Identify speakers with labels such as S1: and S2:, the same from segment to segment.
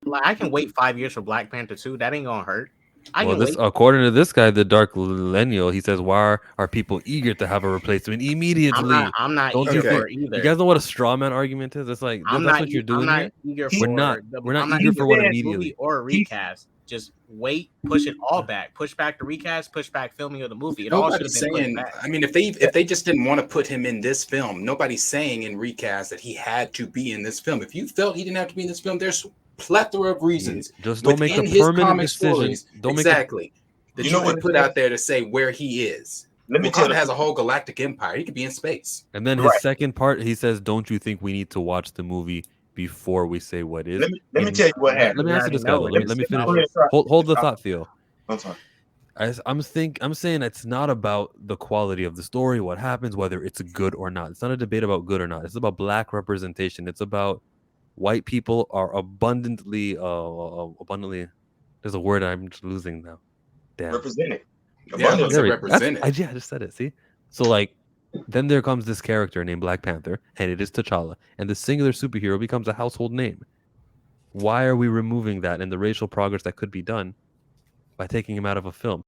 S1: Like I can wait 5 years for Black Panther 2. That ain't gonna hurt. I
S2: Well,
S1: can
S2: this
S1: wait.
S2: according to this guy, the Dark Millennial, he says, "Why are people eager to have a replacement
S1: I'm not.
S2: immediately?
S1: I'm not
S2: Don't you
S1: eager
S3: Okay.
S1: for
S2: think
S1: it
S2: you
S1: either.
S2: guys know what a straw man argument is? It's like
S1: I'm
S2: that's
S1: not.
S2: what you're
S1: I'm
S2: doing
S1: not
S2: here.
S1: eager
S3: He
S2: We're
S1: for
S2: not
S1: the.
S2: we're not
S1: I'm not
S2: eager
S3: he
S2: for
S1: eager
S2: one
S1: for
S3: said
S1: this movie
S2: immediately.
S1: or a
S3: he
S1: recast. Just wait, push it all back, push back the recast, push back filming of the movie. It all should have
S3: nobody's
S1: been pushed
S3: saying.
S1: back.
S3: I mean, if they just didn't want to put him in this film, nobody's saying in recast that he had to be in this film. If you felt he didn't have to be in this film, there's plethora of
S2: Yeah,
S3: reasons
S2: just don't make a
S3: within his
S2: permanent
S3: comic
S2: decision.
S3: stories
S2: Don't make a
S3: exactly
S4: You
S3: that you
S4: know what
S3: could
S4: it
S3: put
S4: says?
S3: out there to say where he is.
S4: Let me tell
S3: Wakanda
S4: you.
S3: has a whole galactic empire. He could be in space.
S2: and then his
S4: Right.
S2: second part, he says, "Don't you think we need to watch the movie before we say what is?"
S4: Let me
S2: In
S4: tell you what
S2: let
S4: happened.
S2: me
S1: We
S2: ask you
S1: already
S2: this, guy though.
S1: know it.
S2: Let me
S4: Let me
S2: finish.
S4: go ahead and try.
S2: Hold the thought, Theo.
S4: I'm sorry.
S2: I'm saying it's not about the quality of the story, what happens, whether it's good or not. It's not a debate about good or not. It's about black representation. It's about white people are abundantly. There's a word I'm just losing now. Damn.
S4: Represented.
S3: Yeah, I
S4: Abundantly.
S3: said
S2: That's
S3: represented.
S2: I just said it. See, so like, then there comes this character named Black Panther, and it is T'Challa, and the singular superhero becomes a household name. Why are we removing that and the racial progress that could be done by taking him out of a film?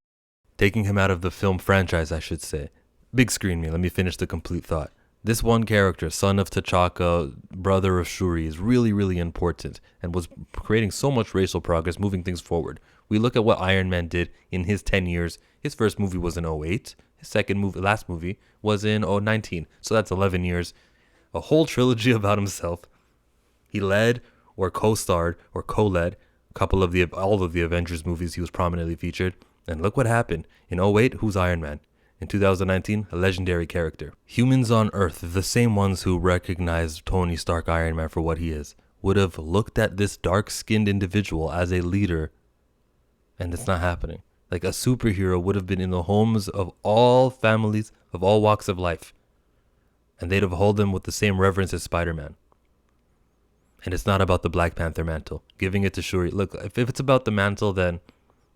S2: Taking him out of the film franchise, I should say. Big screen me. Let me finish the complete thought. This one character, son of T'Chaka, brother of Shuri, is really, really important and was creating so much racial progress, moving things forward. We look at what Iron Man did in his 10 years. His first movie was in '08. His last movie, was in '19. So that's 11 years. A whole trilogy about himself. He led or co-starred or co-led all of the Avengers movies. He was prominently featured. And look what happened. In '08, who's Iron Man? In 2019, a legendary character. Humans on Earth, the same ones who recognized Tony Stark Iron Man for what he is, would have looked at this dark-skinned individual as a leader, and it's not happening. Like a superhero would have been in the homes of all families, of all walks of life, and they'd have held him with the same reverence as Spider-Man. And it's not about the Black Panther mantle. Giving it to Shuri. Look, if it's about the mantle, then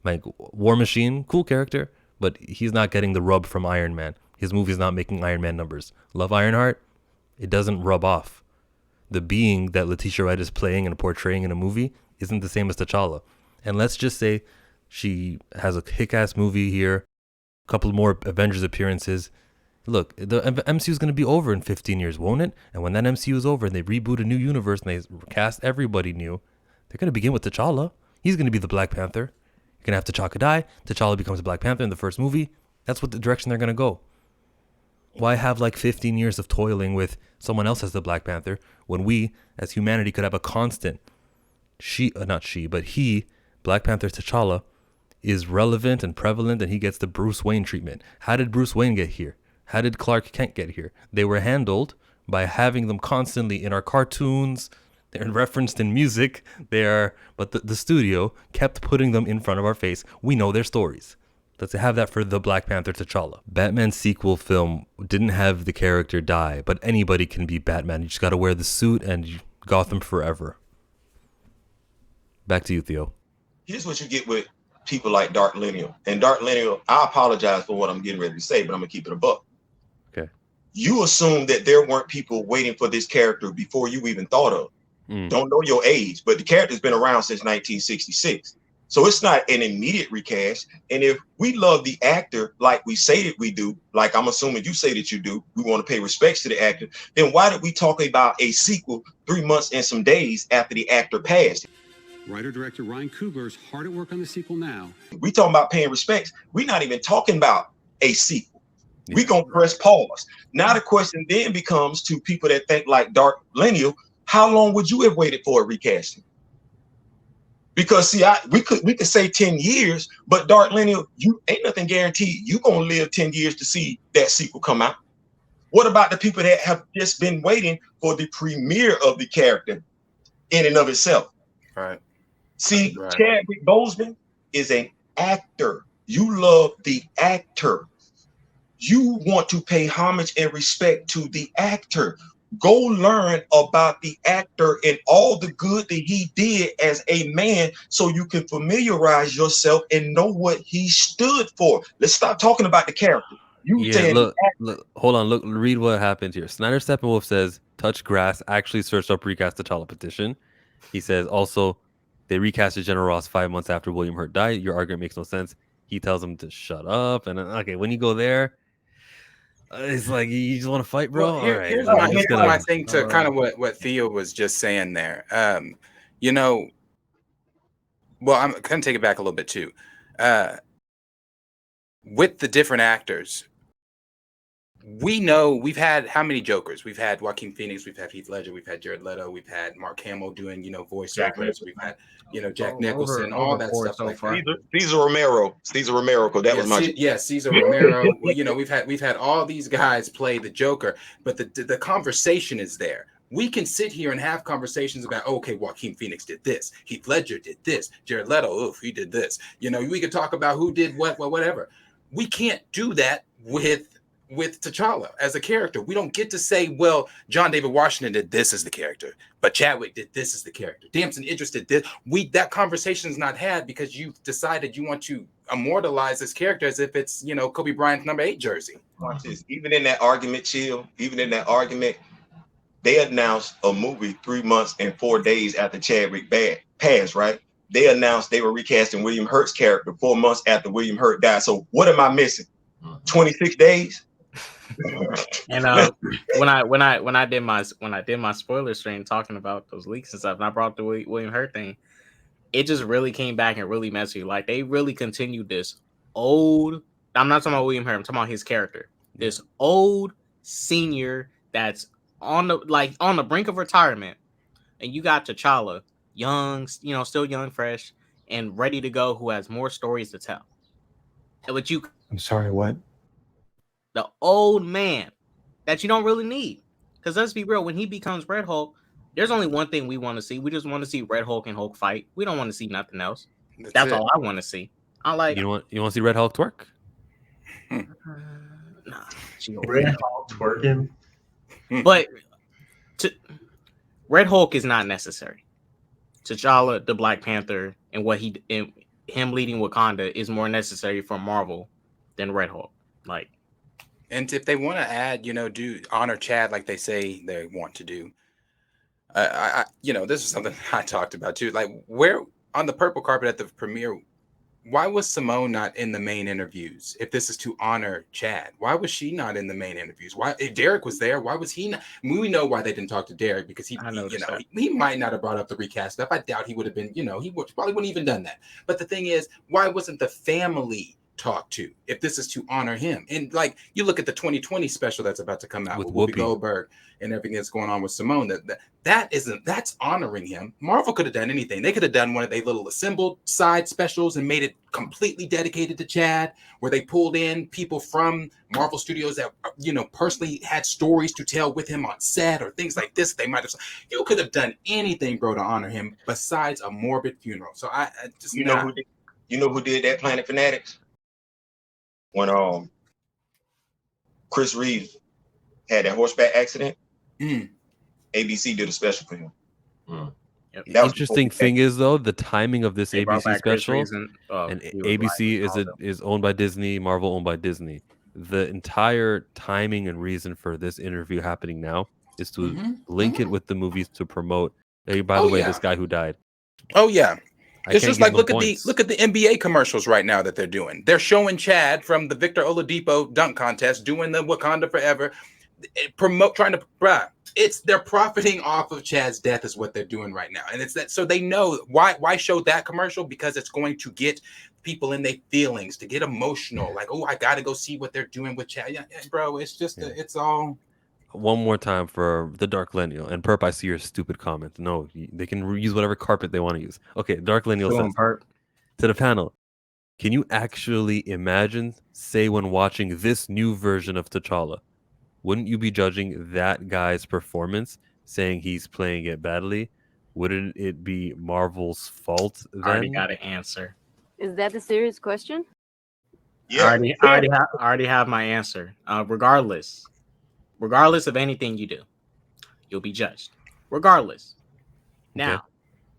S2: like War Machine, cool character, but he's not getting the rub from Iron Man. His movie's not making Iron Man numbers. Love Ironheart, it doesn't rub off. The being that Letitia Wright is playing and portraying in a movie isn't the same as T'Challa. And let's just say she has a kick-ass movie here, a couple more Avengers appearances. Look, the MCU is going to be over in 15 years, won't it? And when that MCU is over and they reboot a new universe and they cast everybody new, they're going to begin with T'Challa. He's going to be the Black Panther. You're going to have T'Chaka die. T'Challa becomes a Black Panther in the first movie. That's what the direction they're going to go. Why have like 15 years of toiling with someone else as the Black Panther when we, as humanity, could have a constant Black Panther T'Challa is relevant and prevalent and he gets the Bruce Wayne treatment. How did Bruce Wayne get here? How did Clark Kent get here? They were handled by having them constantly in our cartoons. They're referenced in music. But the studio kept putting them in front of our face. We know their stories. Let's have that for the Black Panther T'Challa. Batman's sequel film didn't have the character die, but anybody can be Batman. You just got to wear the suit and Gotham forever. Back to you, Theo.
S4: Here's what you get with people like Dark Lineal. And Dark Lineal, I apologize for what I'm getting ready to say, but I'm gonna keep it a buck.
S2: Okay.
S4: You assume that there weren't people waiting for this character before you even thought of. Don't know your age, but the character's been around since 1966. So it's not an immediate recast. And if we love the actor like we say that we do, like I'm assuming you say that you do, we want to pay respects to the actor, then why did we talk about a sequel 3 months and some days after the actor passed?
S5: Writer-director Ryan Coogler is hard at work on the sequel now.
S4: We talking about paying respects. We're not even talking about a sequel.
S2: Yeah.
S4: We're going to press pause. Now the question then becomes to people that think like Dark Lineal, how long would you have waited for a recasting? Because see, we could say 10 years, but Dark Lineal, you ain't nothing guaranteed. You're gonna live 10 years to see that sequel come out. What about the people that have just been waiting for the premiere of the character in and of itself?
S3: Right.
S4: See,
S3: Right.
S4: Chadwick Boseman is an actor. You love the actor. You want to pay homage and respect to the actor. Go learn about the actor and all the good that he did as a man so you can familiarize yourself and know what he stood for. Let's stop talking about the character. You saying
S2: look, hold on, read what happened here. Snyder Steppenwolf says, touch grass, actually searched up recast T'Challa petition. He says also, They recasted General Ross 5 months after William Hurt died. Your argument makes no sense. He tells him to shut up. And okay, when you go there, it's like you just want to fight, bro.
S3: Well,
S2: All right,
S3: here's
S2: I'm
S3: my,
S2: just
S3: here's
S2: gonna-
S3: my thing to kind of what Theo was just saying there. You know, well, I'm gonna take it back a little bit too. With the different actors, we know we've had how many Jokers? We've had Joaquin Phoenix, we've had Heath Ledger, we've had Jared Leto, we've had Mark Hamill doing, you know, voiceovers, we've had, you know, Jack Nicholson, all that stuff like that.
S4: Cesar Romero, that was my
S3: Cesar Romero. Well, you know, we've had all these guys play the Joker, but the conversation is there. We can sit here and have conversations about, okay, Joaquin Phoenix did this, Heath Ledger did this, Jared Leto, he did this. You know, we could talk about who did what, whatever. We can't do that with T'Challa as a character. We don't get to say, well, John David Washington did this as the character, but Chadwick did this as the character. Damson Idris did this. That conversation is not had because you've decided you want to immortalize this character as if it's, you know, Kobe Bryant's number 8 jersey.
S4: Watch this. Even in that argument, they announced a movie 3 months and 4 days after Chadwick passed, right? They announced they were recasting William Hurt's character 4 months after William Hurt died. So what am I missing? 26 days?
S1: And when I did my spoiler stream talking about those leaks and stuff, and I brought the William Hurt thing, it just really came back and really messy. Like they really continued this old. I'm not talking about William Hurt. I'm talking about his character. This old senior that's on the brink of retirement, and you got T'Challa, young, you know, still young, fresh, and ready to go, who has more stories to tell. And what you?
S6: I'm sorry, what?
S1: The old man that you don't really need. Because let's be real, when he becomes Red Hulk, there's only one thing we want to see. We just want to see Red Hulk and Hulk fight. We don't want to see nothing else. That's all I want to see. I like.
S2: You want to see Red Hulk twerk?
S1: Nah,
S6: Red Hulk twerking.
S1: but Red Hulk is not necessary. T'Challa, the Black Panther, and him leading Wakanda is more necessary for Marvel than Red Hulk. Like.
S3: And if they want to add, you know, do honor Chad like they say they want to do, you know, this is something I talked about too. Like, where on the purple carpet at the premiere, why was Simone not in the main interviews? If this is to honor Chad, why was she not in the main interviews? Why, if Derek was there, why was he not? We know why they didn't talk to Derek because he might not have brought up the recast stuff. I doubt he would have been, you know, probably wouldn't even done that. But the thing is, why wasn't the family talk to if this is to honor him? And like you look at the 2020 special that's about to come out with Whoopi Goldberg and everything that's going on with Simone, that's honoring him. Marvel could have done anything. They could have done one of their little assembled side specials and made it completely dedicated to Chad, where they pulled in people from Marvel Studios that, you know, personally had stories to tell with him on set or things like this. They might have, you could have done anything, bro, to honor him besides a morbid funeral. So I just,
S4: you know who did that, Planet Fanatics? When Chris Reeves had that horseback accident, ABC did a special for him.
S1: Yep.
S2: The interesting thing is, though, the timing of this ABC special, and ABC is owned by Disney, Marvel owned by Disney. The entire timing and reason for this interview happening now is to link it with the movies to promote. Hey, by the way, this guy who died.
S3: Oh yeah. It's just like look at the NBA commercials right now that they're doing. They're showing Chad from the Victor Oladipo dunk contest doing the Wakanda Forever, they're profiting off of Chad's death is what they're doing right now. And it's that, so they know why show that commercial, because it's going to get people in their feelings, to get emotional, like, oh, I got to go see what they're doing with Chad. Yeah, bro, it's just it's all.
S2: One more time for the Dark Lineal. And Perp, I see your stupid comment. No, they can use whatever carpet they want to use. Okay, Dark Lineal says to the panel, can you actually imagine, say, when watching this new version of T'Challa, wouldn't you be judging that guy's performance, saying he's playing it badly? Wouldn't it be Marvel's fault then?
S1: I already got an answer.
S7: Is that the serious question?
S4: Yeah.
S1: I already have my answer. Regardless of anything you do, you'll be judged. Regardless. Now,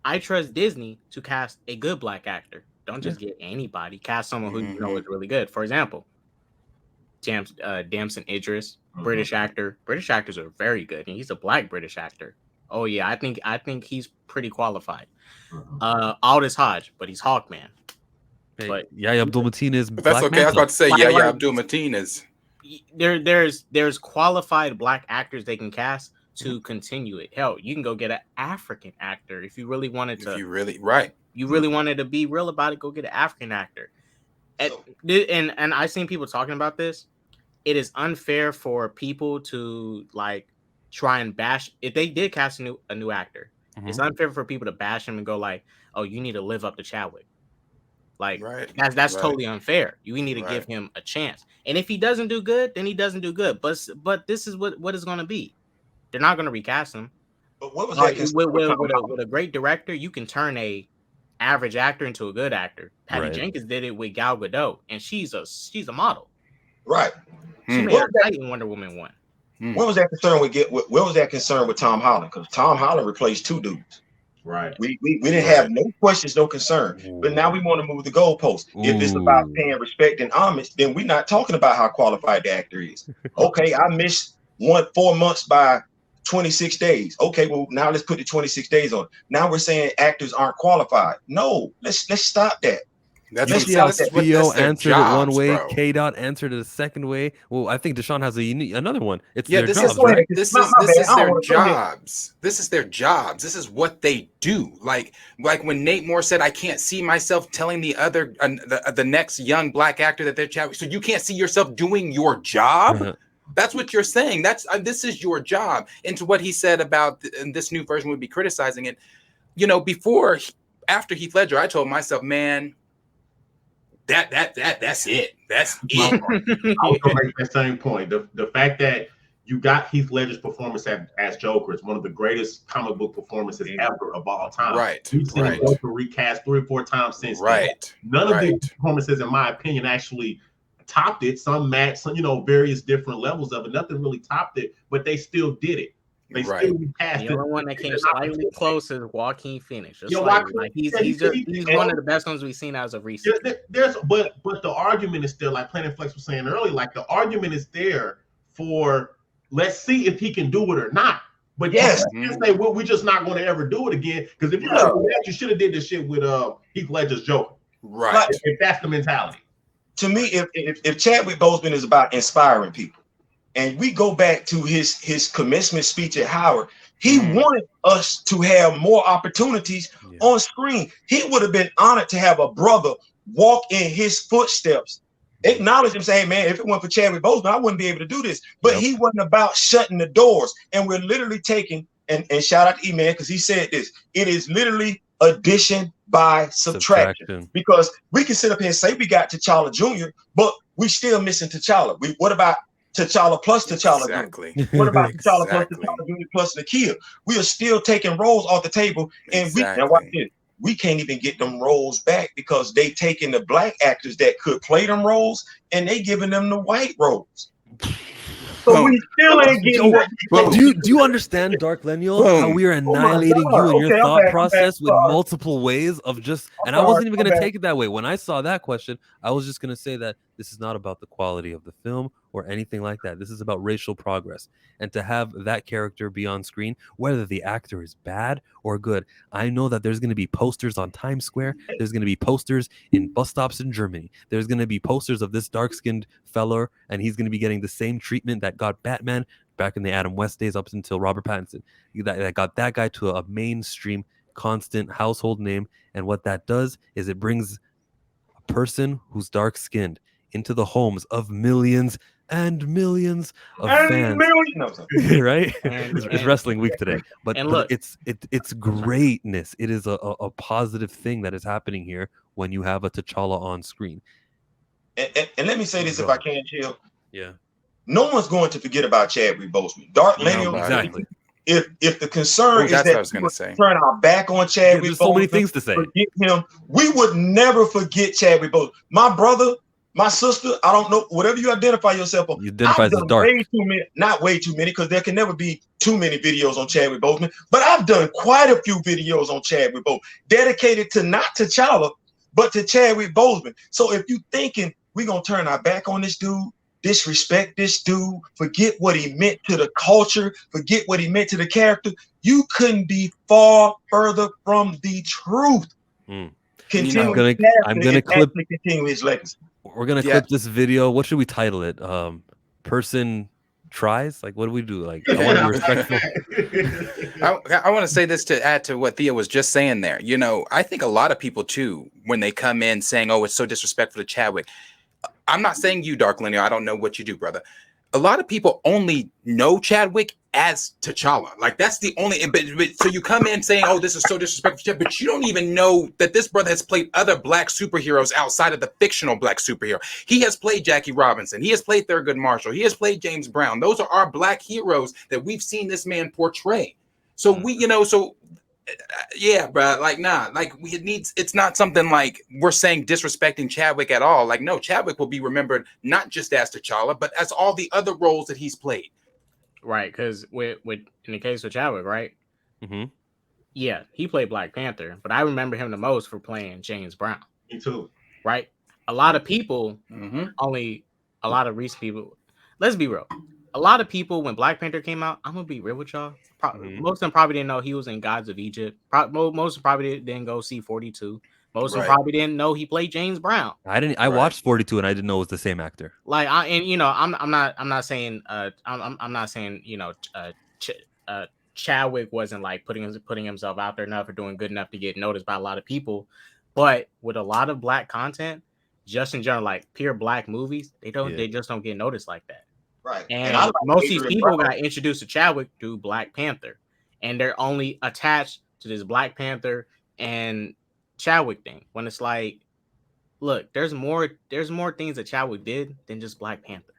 S1: I trust Disney to cast a good black actor. Don't just get anybody. Cast someone who you know is really good. For example, Damson Idris, British actor. British actors are very good, and he's a black British actor. Oh yeah, I think he's pretty qualified. Aldous Hodge, but he's Hawkman.
S2: Hey,
S1: But
S2: Yahya Abdul-Mateen is
S3: But that's
S2: Black
S3: okay. I was
S2: Manta.
S3: about to say,
S1: Like-
S3: yeah,
S1: like-
S3: Abdul Mateen is.
S1: There's qualified black actors they can cast to continue it. Hell, you can go get an African actor if you really wanted to.
S3: If you really right.
S1: You really wanted to be real about it, go get an African actor. And I seen people talking about this. It is unfair for people to like try and bash if they did cast a new actor. It's unfair for people to bash him and go like, "Oh, you need to live up to Chadwick." Like
S3: Right.
S1: that's
S3: Right.
S1: totally unfair. You need to
S3: Right.
S1: give him a chance. And if he doesn't do good, then he doesn't do good. But this is what it's going to be. They're not going to recast him.
S4: But what was
S1: Like,
S4: that?
S1: with a great director, you can turn a average actor into a good actor. Patty
S2: Right.
S1: Jenkins did it with Gal Gadot, and she's a model.
S4: Right.
S1: She
S3: Hmm.
S1: made her fight in Wonder Woman 1.
S4: What was that concern where was that concern with Tom Holland? Because Tom Holland replaced two dudes.
S6: Right.
S4: We didn't have no questions, no concern. But now we want to move the goalpost. If it's about paying respect and homage, then we're not talking about how qualified the actor is. Okay, I missed 4 months by 26 days. Okay, well now let's put the 26 days on. Now we're saying actors aren't qualified. No, let's stop that.
S3: That's
S4: Let's
S3: what,
S4: see how
S3: this is what
S2: Theo
S3: that's their
S2: answered it one
S3: jobs,
S2: way.
S3: bro.
S2: K. Dot answered it a second way. Well, I think Deshaun has another one. It's
S3: Yeah,
S2: their
S3: this
S2: jobs,
S3: is
S2: right?
S3: this
S4: My
S3: is
S4: bad.
S3: this is
S4: I don't
S3: their
S4: wanna go ahead.
S3: jobs. This is their jobs. This is what they do. Like when Nate Moore said, "I can't see myself telling the other the next young black actor that they're chatting." So you can't see yourself doing your job. That's what you're saying. That's this is your job. And to what he said about this new version would be criticizing it. You know, after Heath Ledger, I told myself, man, that's it. That's
S6: I
S3: it.
S6: was gonna make that same point. The fact that you got Heath Ledger's performance as Joker is one of the greatest comic book performances ever of all time.
S3: Right.
S6: We've seen
S3: Right.
S6: Joker recast 3 or 4 times since then.
S3: Right.
S6: None of
S3: Right.
S6: the performances, in my opinion, actually topped it. Some matched, some, various different levels of it. Nothing really topped it, but they still did it. They
S3: Right.
S6: still recast
S1: The
S6: it.
S1: only one that came slightly close is Joaquin Phoenix. Just
S6: Yeah,
S1: slightly.
S6: Joaquin-
S1: Like he's
S6: yeah,
S1: he's one of the best ones we've seen as of recent.
S6: But the argument is still, like Planet Flex was saying earlier, like the argument is there for let's see if he can do it or not. But
S4: Yes.
S6: you can't say, well, we're just not going to ever do it again. Because if you're gonna do that, you should have did this shit with Heath Ledger's Joker.
S3: Right.
S6: If that's the mentality.
S4: To me, if Chadwick Boseman is about inspiring people, and we go back to his commencement speech at Howard, he wanted us to have more opportunities on screen. He would have been honored to have a brother walk in his footsteps, acknowledge him, say, "Hey man, if it weren't for Chadwick Boseman, I wouldn't be able to do this." But he wasn't about shutting the doors. And we're literally taking and shout out to E-Man because he said this. It is literally addition by subtraction. Because we can sit up here and say we got T'Challa Jr., but we still missing T'Challa. What about T'Challa plus T'Challa
S3: Exactly.
S4: Jr.? What about T'Challa
S3: Exactly.
S4: plus T'Challa Jr. plus Nakia? We are still taking roles off the table, and now watch this. We can't even get them roles back because they taking the black actors that could play them roles and they giving them the white roles. So we still ain't getting that.
S2: Do you understand, Dark Lennial, how we are annihilating you and your thought process with multiple ways of just, and I wasn't even going to take it that way. When I saw that question, I was just going to say that this is not about the quality of the film or anything like that. This is about racial progress. And to have that character be on screen, whether the actor is bad or good, I know that there's going to be posters on Times Square. There's going to be posters in bus stops in Germany. There's going to be posters of this dark-skinned fella, and he's going to be getting the same treatment that got Batman back in the Adam West days up until Robert Pattinson. That got that guy to a mainstream, constant household name. And what that does is it brings a person who's dark-skinned into the homes of millions and millions of fans. Right? It's wrestling week today. But
S1: look,
S2: it's greatness. It is a positive thing that is happening here when you have a T'Challa on screen.
S4: And let me say this if I can, Chill.
S2: Yeah.
S4: No one's going to forget about Chadwick Boseman. Dark Lennial.
S2: Exactly.
S4: If the concern is
S3: that's
S4: that
S3: what I was gonna say.
S4: turn our back on Chadwick
S2: There's
S4: Boseman,
S2: so many things to say.
S4: forget him, we would never forget Chadwick Boseman. My brother, my sister, I don't know, whatever you identify yourself on.
S2: You identify
S4: I've
S2: as
S4: done
S2: dark.
S4: way too many, not way too many, because there can never be too many videos on Chadwick Boseman. But I've done quite a few videos on Chadwick Boseman, dedicated to not T'Challa, but to Chadwick Boseman. So if you thinking we're gonna turn our back on this dude, disrespect this dude, forget what he meant to the culture, forget what he meant to the character, you couldn't be far further from the truth. Continue
S2: I'm gonna clip.
S4: Continue his legacy.
S2: We're gonna clip this video. What should we title it? Person tries. Like, what do we do? Like, I want to be respectful.
S3: I want to say this to add to what Thea was just saying there. You know, I think a lot of people too, when they come in saying, "Oh, it's so disrespectful to Chadwick." I'm not saying you, Dark Linear. I don't know what you do, brother. A lot of people only know Chadwick as T'Challa. Like, that's the only. But so you come in saying, "Oh, this is so disrespectful to Chadwick," but you don't even know that this brother has played other black superheroes outside of the fictional black superhero. He has played Jackie Robinson. He has played Thurgood Marshall. He has played James Brown. Those are our black heroes that we've seen this man portray. So we, you know, so. Yeah, bro. Like, nah. Like, it's not something like we're saying disrespecting Chadwick at all. Like, no, Chadwick will be remembered not just as T'Challa, but as all the other roles that he's played.
S1: Right, because with in the case of Chadwick, right?
S2: Mm-hmm.
S1: Yeah, he played Black Panther, but I remember him the most for playing James Brown.
S6: Me too.
S1: Right? A lot of people, a lot of recent people. Let's be real. A lot of people, when Black Panther came out, I'm gonna be real with y'all. Most of them probably didn't know he was in Gods of Egypt. Most of them probably didn't go see 42. Most of them probably didn't know he played James Brown.
S2: I watched 42 and I didn't know it was the same actor.
S1: Like, I'm not saying Chadwick wasn't like putting himself out there enough or doing good enough to get noticed by a lot of people, but with a lot of black content, just in general, like pure black movies, they just don't get noticed like that.
S4: Right.
S1: And most of these people got introduced to Chadwick through Black Panther, and they're only attached to this Black Panther and Chadwick thing. When it's like, look, there's more things that Chadwick did than just Black Panther.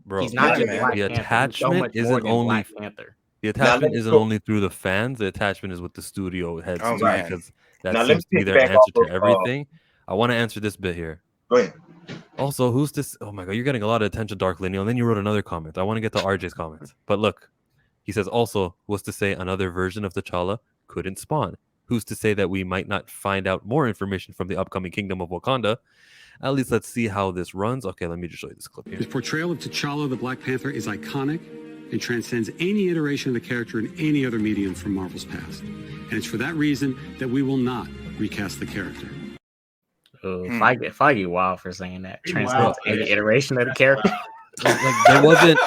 S2: Bro,
S1: he's not just
S2: the
S1: Black Panther.
S2: attachment isn't only
S1: Black Panther.
S2: The attachment isn't only through the fans. The attachment is with the studio heads because that seems to be their answer to everything. I want to answer this bit here.
S4: Go ahead.
S2: Also, who's this? Oh my god, you're getting a lot of attention, Dark Lineal. And then you wrote another comment. I want to get to RJ's comments. But look, he says also, what's to say another version of T'Challa couldn't spawn? Who's to say that we might not find out more information from the upcoming Kingdom of Wakanda? At least let's see how this runs. Okay, let me just show you this clip here.
S5: His portrayal of T'Challa, the Black Panther, is iconic and transcends any iteration of the character in any other medium from Marvel's past. And it's for that reason that we will not recast the character.
S1: Feige wild for saying that. Transcends any iteration of the character.
S2: Like there wasn't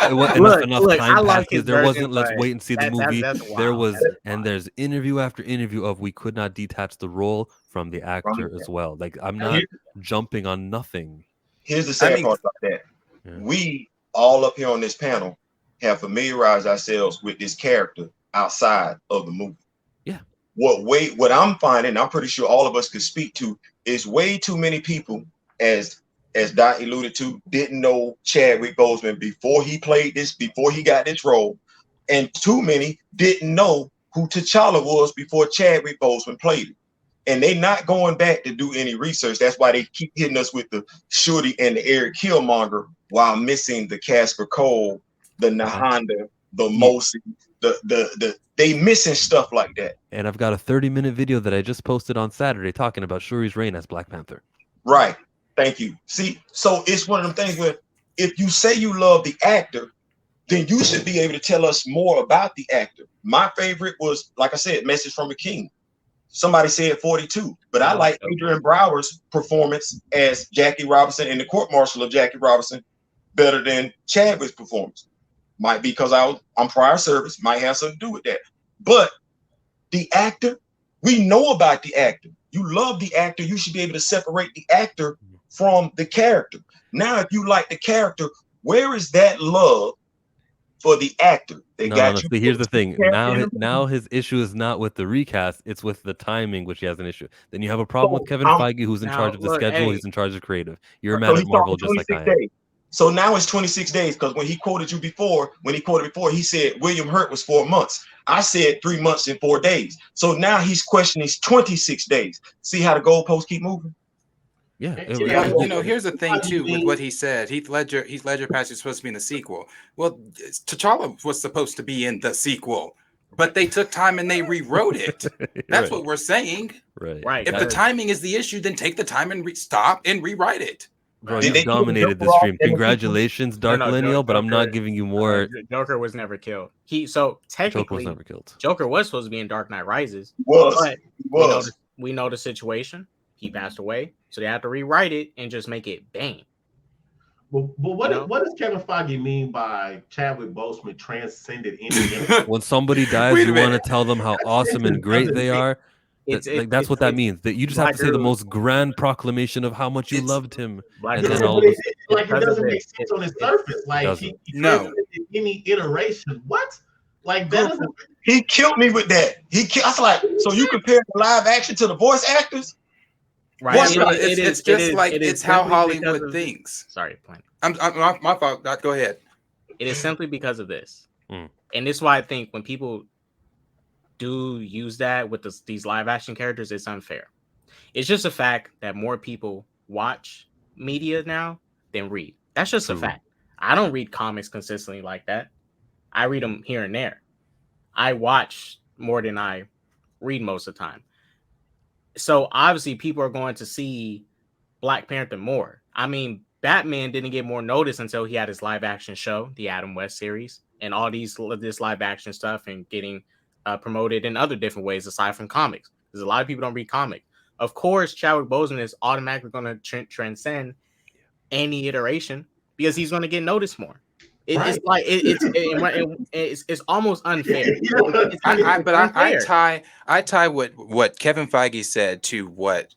S2: enough time passes. There wasn't. Let's wait and see the movie. There was, and there's interview after interview of we could not detach the role from the actor as well. Like I'm not jumping on nothing.
S4: Here's the sad part about that. Yeah. We all up here on this panel have familiarized ourselves with this character outside of the movie.
S2: Yeah.
S4: What I'm finding, I'm pretty sure all of us could speak to, is way too many people, as Dot alluded to, didn't know Chadwick Boseman before he got this role, and too many didn't know who T'Challa was before Chadwick Boseman played it. And they not going back to do any research. That's why they keep hitting us with the Shuri and the Eric Killmonger while missing the Casper Cole, the Nahanda, the Mosi, they missing stuff like that.
S2: And I've got a 30-minute video that I just posted on Saturday talking about Shuri's reign as Black Panther.
S4: Right. Thank you. See, so it's one of them things where if you say you love the actor, then you should be able to tell us more about the actor. My favorite was, like I said, Message from a King. Somebody said 42, but I like Adrian Brower's performance as Jackie Robinson and the court martial of Jackie Robinson better than Chadwick's performance. Might be because I'm prior service, might have something to do with that. But the actor, we know about the actor. You love the actor, you should be able to separate the actor from the character. Now, if you like the character, where is that love for the actor?
S2: See, here's the thing. Now his issue is not with the recast, it's with the timing, which he has an issue. Then you have a problem with Kevin Feige, who's in charge of the schedule, he's in charge of creative. You're mad at Marvel just like I am.
S4: So now it's 26 days, because when he quoted before, he said William Hurt was 4 months. I said 3 months and 4 days. So now he's questioning 26 days. See how the goalposts keep moving?
S2: Yeah.
S3: Here's the thing too with what he said. Heath Ledger passage is supposed to be in the sequel. Well, T'Challa was supposed to be in the sequel, but they took time and they rewrote it. That's what we're saying.
S2: Right.
S3: If the timing is the issue, then take the time and stop and rewrite it.
S2: Bro,
S4: Did they
S2: you've
S4: kill
S2: dominated
S4: Joker
S2: this
S4: off
S2: stream.
S4: in the sequel?
S2: Congratulations, Dark
S1: No,
S2: Lineal, but I'm not
S1: Joker-
S2: giving you more.
S1: Joker was never killed. So
S2: Joker was
S1: technically,
S2: never killed.
S1: Joker was supposed to be in Dark Knight Rises,
S4: Was
S1: but
S4: he was.
S1: we know the situation. He passed away, so they have to rewrite it and just make it Bane.
S6: But what,
S1: No.
S6: what does Kevin Feige mean by Chadwick Boseman transcended any?
S2: When somebody dies,
S3: Wait a
S2: you want to
S3: minute.
S2: tell them how awesome and great they are. That's what that means. That you just have to say the most grand proclamation of how much you loved him.
S1: Black
S2: And then
S1: Widow.
S2: all
S6: But
S2: of
S6: it
S1: because of
S6: doesn't make
S1: it,
S6: sense on the surface. Like
S2: doesn't.
S6: he
S3: No.
S6: transcended any iteration. What? Like that doesn't.
S4: He killed me with that. I was like, so you compare the live action to the voice actors?
S1: Right.
S4: What's
S1: It-
S4: up?
S1: it
S3: It's
S1: is-
S3: just
S1: it is-
S3: like
S1: it is
S3: it's how
S1: simply because
S3: Hollywood
S1: of-
S3: thinks.
S1: Sorry, Planet.
S3: My fault. Go ahead.
S1: It is simply because of this,
S2: Mm.
S1: and this is why I think when people do use that with these live action characters, it's unfair. It's just a fact that more people watch media now than read. That's just a
S2: True.
S1: fact. I don't read comics consistently like that. I read them here and there. I watch more than I read most of the time. So obviously people are going to see Black Panther more. I mean, Batman didn't get more notice until he had his live action show, the Adam West series, and all this live action stuff and getting promoted in other different ways aside from comics. Because a lot of people don't read comics. Of course, Chadwick Boseman is automatically going to transcend any iteration because he's going to get noticed more. It's like it's almost unfair.
S3: I tie what Kevin Feige said to what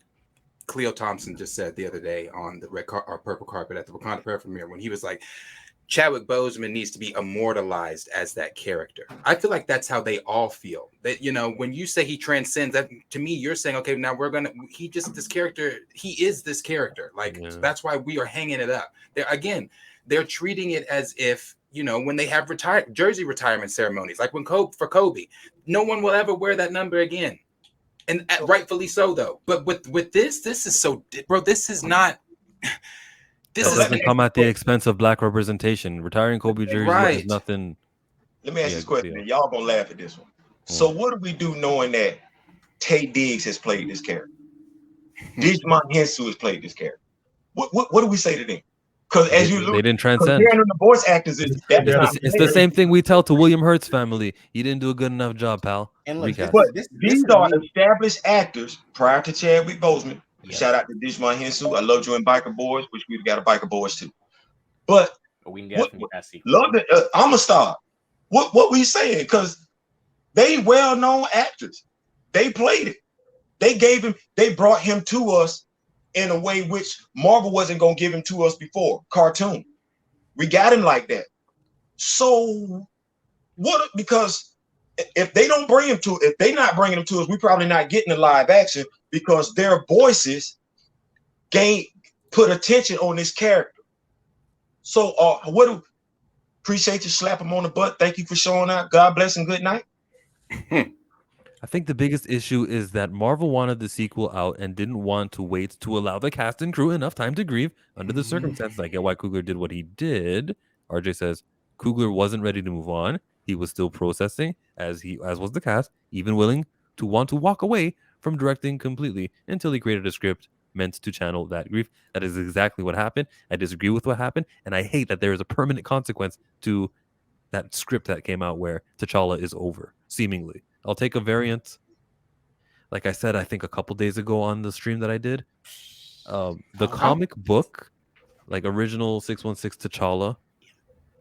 S3: Cleo Thompson just said the other day on the red or purple carpet at the Wakanda premiere when he was like, Chadwick Boseman needs to be immortalized as that character. I feel like that's how they all feel. That, you know, when you say he transcends, that to me, you're saying, okay, now he is this character. Like, that's why we are hanging it up. They're treating it as if, you know, when they have jersey retirement ceremonies, like for Kobe, no one will ever wear that number again. And rightfully so, though. But with this is so, bro, this is not. This
S2: doesn't come at the expense of Black representation. Retiring Kobe jersey is nothing.
S4: Let me ask this question, and y'all gonna laugh at this one. So what do we do knowing that Taye Diggs has played this character? Digimon Hensu has played this character. What do we say to them? Because as you look,
S2: they didn't transcend.
S4: The voice actors is
S2: it's the same thing we tell to William Hurt's family. You didn't do a good enough job, pal.
S1: And look,
S4: but these are established actors prior to Chadwick Boseman. Shout out to Digimon Hensu. I loved you in Biker Boys, which we've got a Biker Boys too. But
S1: we can definitely get that
S4: love it. I'm a star. What we saying? Because they well-known actors. They played it. They brought him to us in a way which Marvel wasn't gonna give him to us before. Cartoon. We got him like that. So what? Because if they don't bring him to, if they not bringing him to us, we probably not getting the live action because their voices put attention on this character. So appreciate you, slap him on the butt. Thank you for showing up. God bless and good night.
S2: I think the biggest issue is that Marvel wanted the sequel out and didn't want to wait to allow the cast and crew enough time to grieve under the circumstances. I get why Coogler did what he did. RJ says Coogler wasn't ready to move on. He was still processing, as was the cast, even willing to want to walk away from directing completely until he created a script meant to channel that grief. That is exactly what happened. I disagree with what happened, and I hate that there is a permanent consequence to that script that came out where T'Challa is over, seemingly. I'll take a variant. Like I said, I think a couple days ago on the stream that I did, the comic book, like original 616 T'Challa,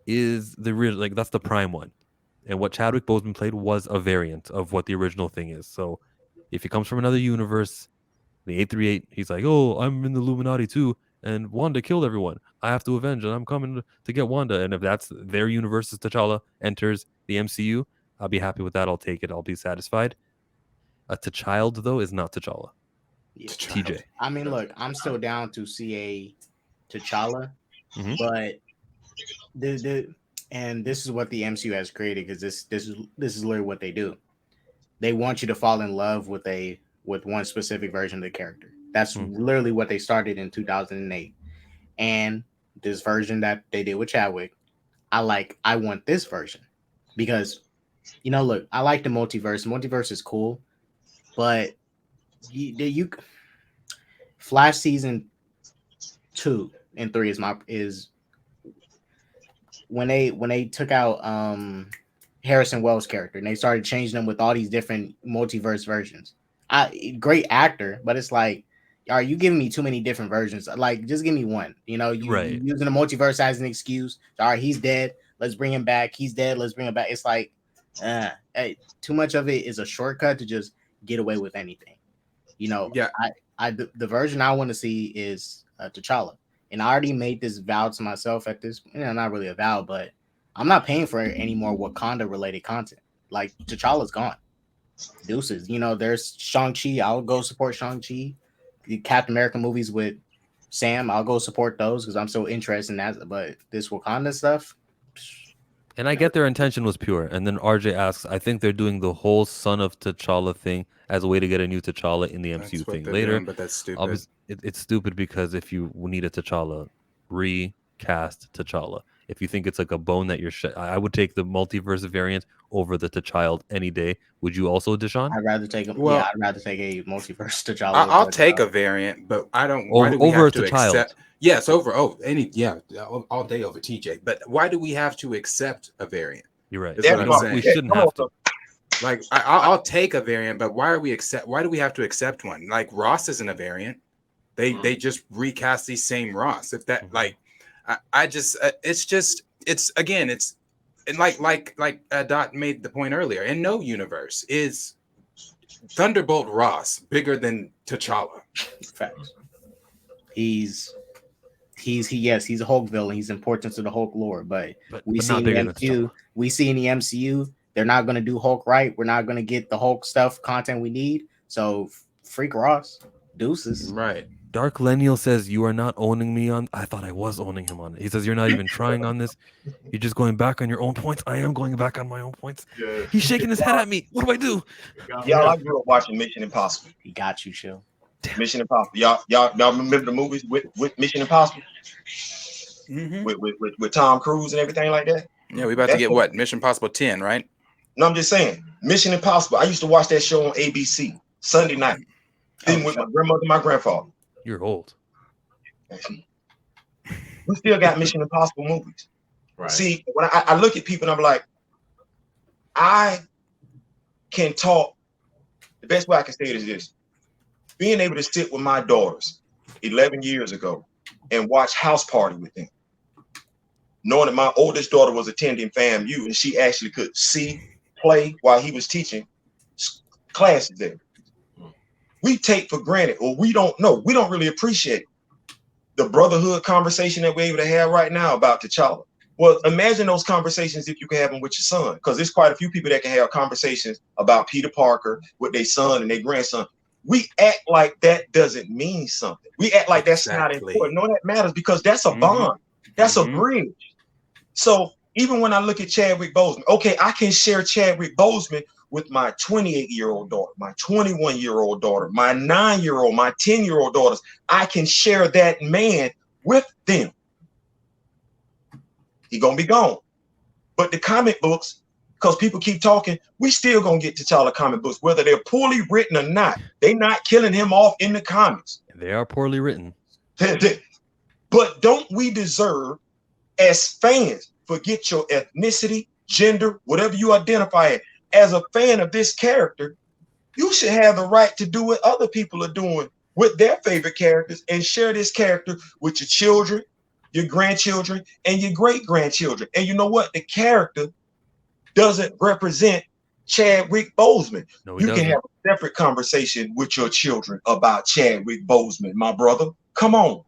S2: is the real, like that's the prime one. And what Chadwick Boseman played was a variant of what the original thing is. So if he comes from another universe, the 838, he's like, oh, I'm in the Illuminati too, and Wanda killed everyone. I have to avenge, and I'm coming to get Wanda. And if that's their universe, as T'Challa enters the MCU, I'll be happy with that. I'll take it. I'll be satisfied. A T'Child, though, is not T'Challa.
S1: Yeah.
S2: TJ.
S1: I mean, look, I'm still down to see a T'Challa, but and this is what the MCU has created because this is literally what they do. They want you to fall in love with one specific version of the character. That's literally what they started in 2008. And this version that they did with Chadwick, I want this version because, you know, look, I like the multiverse. Multiverse is cool, but you Flash season 2 in 3 is when they took out Harrison Wells' character and they started changing them with all these different multiverse versions. Great actor, but it's like, are you giving me too many different versions? Like, just give me one. You know, you using the multiverse as an excuse. All right, he's dead. Let's bring him back. He's dead. Let's bring him back. It's like, hey, too much of it is a shortcut to just get away with anything. You know,
S3: Yeah.
S1: The version I want to see is T'Challa, and I already made this vow to myself at this. Not really a vow, but I'm not paying for any more Wakanda related content. Like, T'Challa's gone. Deuces. You know, there's Shang-Chi. I'll go support Shang-Chi. The Captain America movies with Sam, I'll go support those because I'm so interested in that. But this Wakanda stuff.
S2: And I get their intention was pure. And then RJ asks, I think they're doing the whole Son of T'Challa thing as a way to get a new T'Challa in the MCU thing later.
S3: Doing, but that's stupid.
S2: It's stupid because if you need a T'Challa, recast T'Challa. If you think it's like a bone that you're I would take the multiverse variant over the T'Challa any day. Would you also, Deshaun?
S1: I'd rather take a
S3: Well,
S1: I'd rather take a multiverse T'Challa.
S3: I'll take a variant, but I don't. Why do we
S2: over
S3: have to
S2: T'Challa.
S3: accept? Yes, over all day over TJ. But why do we have to accept a variant?
S2: You're right.
S3: That's what I'm saying.
S2: We shouldn't have to.
S3: Like, I'll take a variant, but why do we have to accept one? Like, Ross isn't a variant. They just recast these same Ross. If that, like, I just it's and like Dot made the point earlier. In no universe is Thunderbolt Ross bigger than T'Challa.
S1: Facts. He's a Hulk villain. He's important to the Hulk lore, but we see in the MCU. We see in the MCU they're not going to do Hulk right. We're not going to get the Hulk stuff content we need. So freak Ross, deuces.
S3: Right.
S2: Dark Lenial says you are not owning me on. I thought I was owning him on it. He says you're not even trying on this. You're just going back on your own points. I am going back on my own points.
S6: Yeah.
S2: He's shaking his head at me. What do I do?
S4: Y'all, I grew up watching Mission Impossible.
S1: He got you, chill.
S4: Mission Impossible. Y'all remember the movies with Mission Impossible?
S3: Mm-hmm.
S4: With Tom Cruise and everything like that?
S3: Yeah, we about to get what? Mission Impossible 10, right?
S4: No, I'm just saying. Mission Impossible. I used to watch that show on ABC Sunday night. Then with my grandmother and my grandfather.
S2: You're old.
S4: We still got Mission Impossible movies.
S6: Right.
S4: See, when I look at people and I'm like, I can talk. The best way I can say it is this. Being able to sit with my daughters 11 years ago and watch House Party with them. Knowing that my oldest daughter was attending FAMU and she actually could play while he was teaching classes there. We take for granted, or we don't know. We don't really appreciate the brotherhood conversation that we're able to have right now about T'Challa. Well, imagine those conversations if you can have them with your son, because there's quite a few people that can have conversations about Peter Parker with their son and their grandson. We act like that doesn't mean something. We act like that's not important. No, that matters because that's a bond. That's a bridge. So even when I look at Chadwick Boseman, okay, I can share Chadwick Boseman with my 28-year-old daughter, my 21-year-old daughter, my 9-year-old, my 10-year-old daughters. I can share that man with them. He gonna be gone. But the comic books, because people keep talking, we still gonna get T'Challa comic books, whether they're poorly written or not. They're not killing him off in the comics.
S2: They are poorly written.
S4: But don't we deserve, as fans, forget your ethnicity, gender, whatever you identify as a fan of this character, you should have the right to do what other people are doing with their favorite characters and share this character with your children, your grandchildren, and your great-grandchildren. And you know what? The character doesn't represent Chadwick Boseman.
S2: No,
S4: you can have a separate conversation with your children about Chadwick Boseman, my brother. Come on.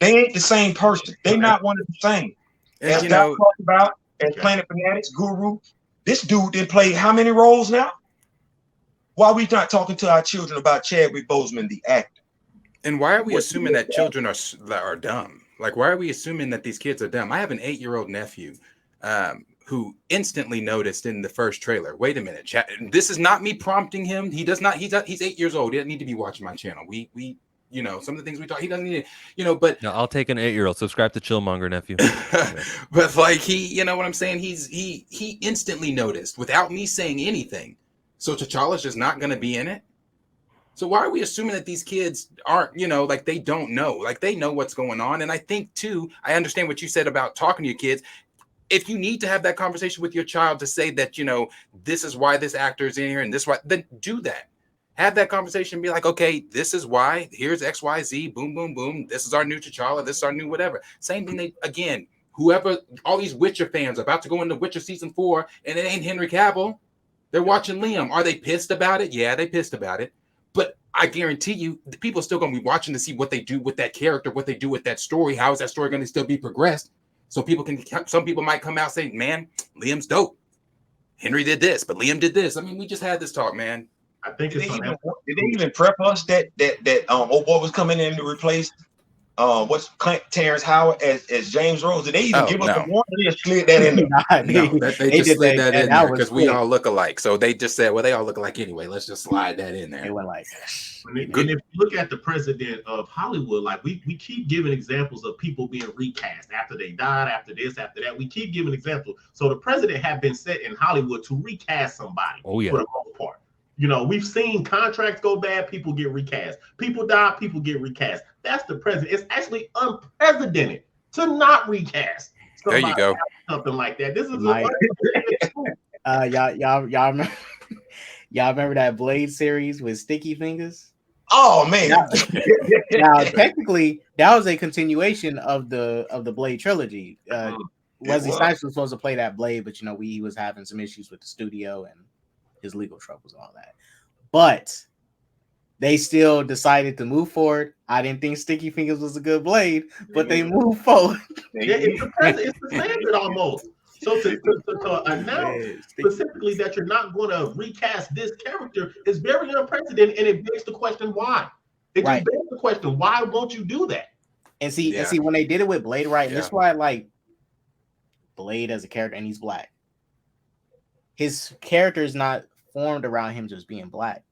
S4: They ain't the same person. They're not one of the same. As you know, talked about as Planet Fanatics, Guru, this dude did play how many roles now? Why are we not talking to our children about Chadwick Boseman, the actor?
S3: And why are we assuming that children are dumb? Like, why are we assuming that these kids are dumb? I have an 8-year-old nephew who instantly noticed in the first trailer, wait a minute, this is not me prompting him. He does not, he's 8 years old. He doesn't need to be watching my channel. We you know, some of the things we talk, he doesn't need to, you know, but
S2: no, I'll take an 8-year-old. Subscribe to Chillmonger, nephew.
S3: But like you know what I'm saying? He instantly noticed without me saying anything. So T'Challa's just not going to be in it. So why are we assuming that these kids aren't, like they don't know, like they know what's going on? And I think too, I understand what you said about talking to your kids. If you need to have that conversation with your child to say that, this is why this actor is in here and this why, then do that. Have that conversation and be like, okay, this is why, here's XYZ, boom, boom, boom. This is our new T'Challa, this is our new whatever. Same thing, again, whoever, all these Witcher fans about to go into Witcher season 4 and it ain't Henry Cavill. They're watching Liam. Are they pissed about it? Yeah, they pissed about it. But I guarantee you, the people are still going to be watching to see what they do with that character, what they do with that story. How is that story going to still be progressed? So some people might come out saying, man, Liam's dope. Henry did this, but Liam did this. I mean, we just had this talk, man.
S6: I think
S4: did they even prep us that old boy was coming in to replace Terrence Howard as James Rose? Did they even give us a warning? They just slid that in there.
S3: They just slid that in there because we all look alike. So they just said, well, they all look alike anyway. Let's just slide that in there.
S1: They went like,
S6: and if you look at the president of Hollywood, like we keep giving examples of people being recast after they died, after this, after that. We keep giving examples. So the president had been set in Hollywood to recast somebody for the most part. We've seen contracts go bad, people get recast. People die, people get recast. That's the president. It's actually unprecedented to not recast.
S3: There you go.
S6: Something like that. This is
S1: y'all remember that Blade series with Sticky Fingers?
S4: Oh man.
S1: Now technically that was a continuation of the Blade trilogy. Wesley Snipes was supposed to play that Blade, but he was having some issues with the studio and his legal troubles and all that. But they still decided to move forward. I didn't think Sticky Fingers was a good Blade, but they moved forward.
S6: It's the standard almost. So to announce specifically that you're not going to recast this character is very unprecedented, and it begs the question why. It just begs the question, why won't you do that?
S1: And see when they did it with Blade, right? This is why I like Blade as a character, and he's black. His character is not formed around him just being black.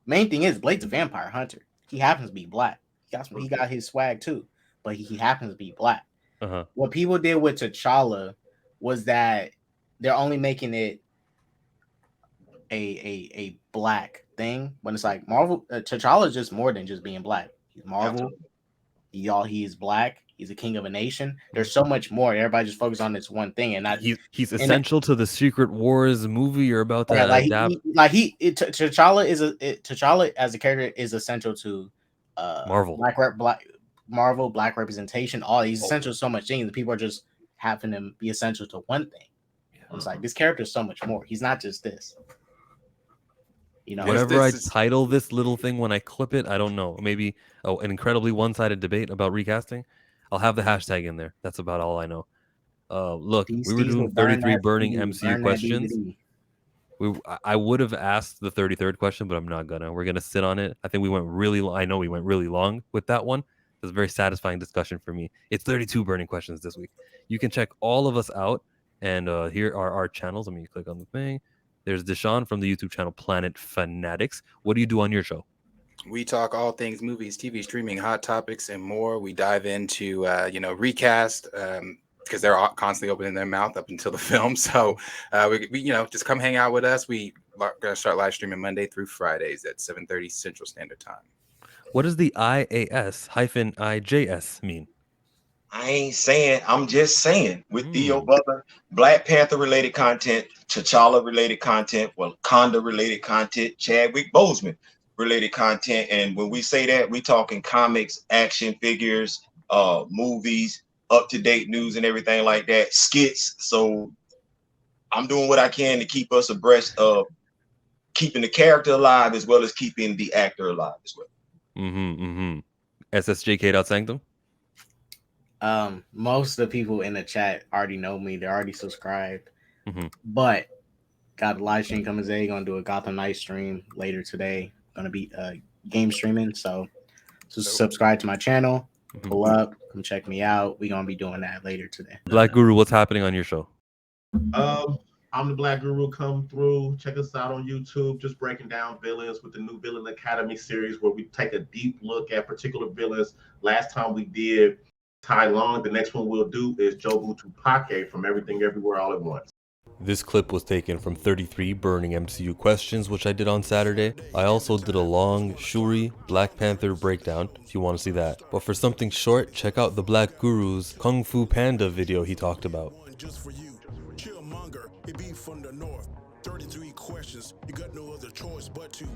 S1: Main thing is Blade's a vampire hunter. He happens to be black. He got his swag too, but he happens to be black. What people did with T'Challa was that they're only making it a black thing when it's like Marvel. T'Challa is just more than just being black. He's Marvel. He is black. He's a king of a nation. There's so much more. Everybody just focus on this one thing, and not
S2: he's essential to the Secret Wars movie you're about to adapt.
S1: T'Challa as a character is essential to
S2: Marvel,
S1: black representation. All he's essential to so much things. People are just having him be essential to one thing. It's like this character is so much more. He's not just this.
S2: Whatever I title this little thing when I clip it, I don't know. Maybe an incredibly one-sided debate about recasting. I'll have the hashtag in there. That's about all I know. Look, we were doing 33 burning MCU questions. I would have asked the 33rd question, but I'm not gonna. We're gonna sit on it. I think we went really long. I know we went really long with that one. It was a very satisfying discussion for me. It's 32 burning questions this week. You can check all of us out, and here are our channels. Let me click on the thing. There's Deshaun from the YouTube channel Planet Fanatics. What do you do on your show?
S3: We talk all things movies, TV, streaming, hot topics, and more. We dive into, recast because they're constantly opening their mouth up until the film. So we just come hang out with us. We're going to start live streaming Monday through Fridays at 7:30 Central Standard Time.
S2: What does the IAS-IJS mean?
S4: I ain't saying. I'm just saying. With Theo Butler, Black Panther related content, T'Challa related content, Wakanda related content, Chadwick Boseman related content. And when we say that, we talking comics, action figures, movies, up-to-date news and everything like that, skits. So I'm doing what I can to keep us abreast of keeping the character alive as well as keeping the actor alive as well.
S2: SSJK.Sanctum?
S1: Most of the people in the chat already know me. They're already subscribed. But got a live stream coming today. Gonna do a Gotham Knight stream later today. Gonna be game streaming. So subscribe to my channel. Pull up. Come check me out. We're gonna be doing that later today.
S2: Black Guru, what's happening on your show?
S6: I'm the Black Guru. Come through. Check us out on YouTube. Just breaking down villains with the new Villain Academy series where we take a deep look at particular villains. Last time we did Tai Lung. The next one we'll do is Jobu Tupake from Everything Everywhere All at Once.
S2: This clip was taken from 33 Burning MCU Questions, which I did on Saturday. I also did a long Shuri Black Panther breakdown, if you want to see that. But for something short, check out the Black Guru's Kung Fu Panda video he talked about.
S8: Just for you, Killmonger, it be from the north. 33 questions, you got no other choice but to